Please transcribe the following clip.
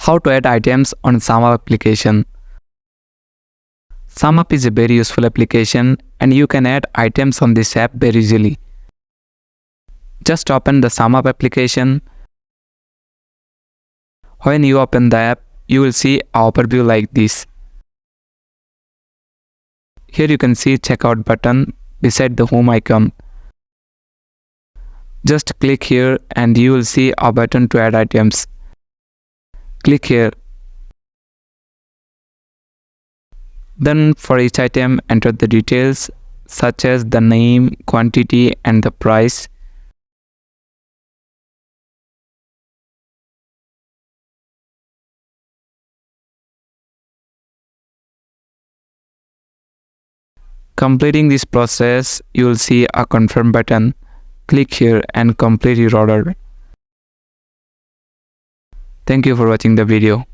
How to add items on Sumup application. Sumup is a very useful application and you can add items on this app very easily. Just open the Sumup application. When you open the app, you will see an overview like this. Here you can see checkout button beside the home icon. Just click here and you will see a button to add items. Click here. Then for each item, enter the details such as the name, quantity and the price. Completing this process, you will see a confirm button. Click here and complete your order. Thank you for watching the video.